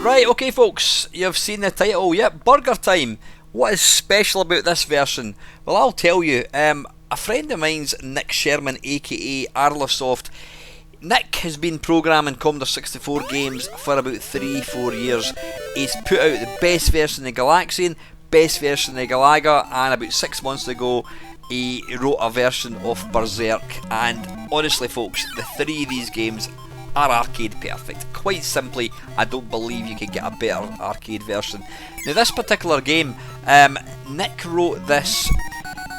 Right, okay folks, you've seen the title. Yep, Burger Time. What is special about this version? Well, I'll tell you. A friend of mine's, Nick Sherman, aka Arlasoft. Nick has been programming Commodore 64 games for about 3-4 years. He's put out the best version of Galaxian, best version of Galaga, and about 6 months ago he wrote a version of Berserk. And honestly folks, the three of these games are arcade perfect. Quite simply, I don't believe you could get a better arcade version. Now this particular game, Nick wrote this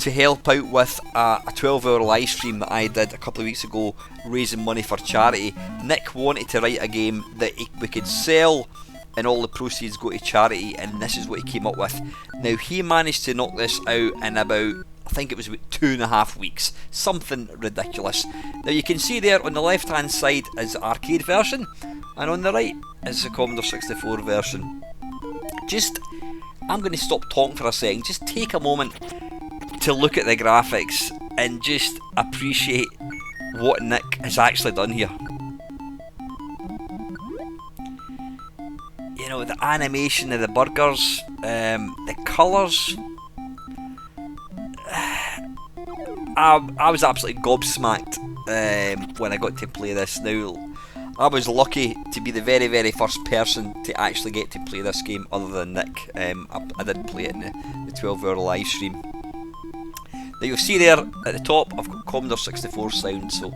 to help out with a 12-hour live stream that I did a couple of weeks ago, raising money for charity. Nick wanted to write a game that we could sell and all the proceeds go to charity, and this is what he came up with. Now he managed to knock this out in about, I think it was about 2.5 weeks, something ridiculous. Now you can see there on the left hand side is the arcade version, and on the right is the Commodore 64 version. I'm going to stop talking for a second, just take a moment to look at the graphics and just appreciate what Nick has actually done here. You know, the animation of the burgers, the colours. I was absolutely gobsmacked when I got to play this. Now, I was lucky to be the very, very first person to actually get to play this game other than Nick. I did play it in the 12-hour live stream. Now you'll see there at the top I've got Commodore 64 sound, so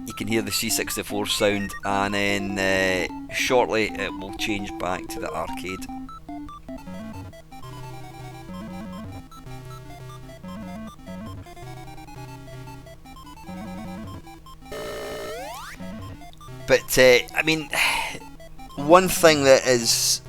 you can hear the C64 sound, and then shortly it will change back to the arcade. But I mean, one thing that is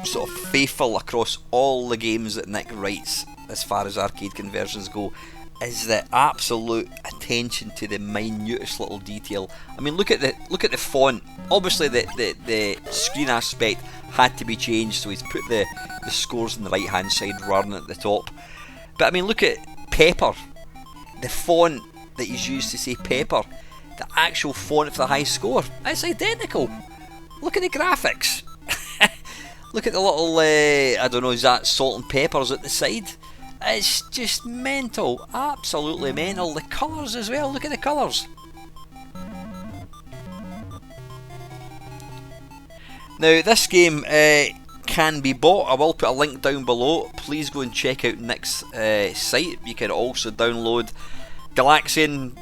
sort of faithful across all the games that Nick writes as far as arcade conversions go is the absolute attention to the minutest little detail. I mean, look at the font. Obviously the screen aspect had to be changed, so he's put the scores on the right hand side rather than at the top. But I mean, look at Pepper, the font that he's used to say Pepper, the actual font for the high score, it's identical. Look at the graphics. Look at the little, I don't know, is that salt and peppers at the side? It's just mental, absolutely mental. The colours as well, look at the colours. Now this game can be bought. I will put a link down below. Please go and check out Nick's site. You can also download Galaxian,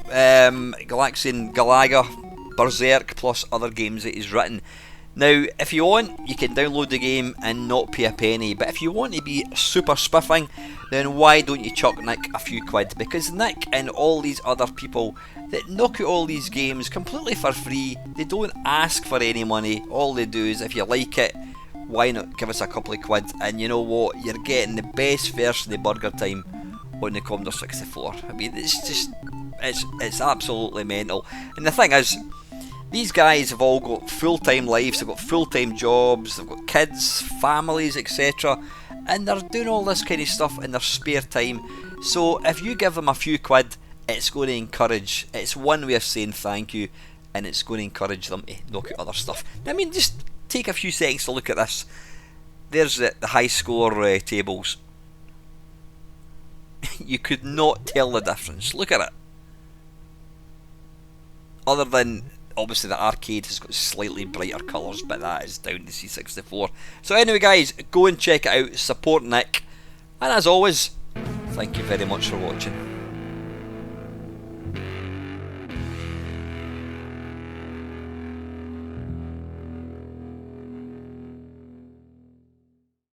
Galaga, Berserk, plus other games that he's written. Now, if you want, you can download the game and not pay a penny, but if you want to be super spiffing, then why don't you chuck Nick a few quid? Because Nick and all these other people that knock out all these games completely for free, they don't ask for any money. All they do is, if you like it, why not give us a couple of quid? And you know what, you're getting the best version of Burger Time on the Commodore 64. I mean, it's just, it's absolutely mental. And the thing is, these guys have all got full-time lives, they've got full-time jobs, they've got kids, families, etc. And they're doing all this kind of stuff in their spare time. So if you give them a few quid, it's going to encourage, it's one way of saying thank you, and it's going to encourage them to knock out other stuff. I mean, just take a few seconds to look at this. There's the high score tables. You could not tell the difference. Look at it. Other than, obviously, the arcade has got slightly brighter colours, but that is down to C64. So anyway guys, go and check it out, support Nick, and as always, thank you very much for watching.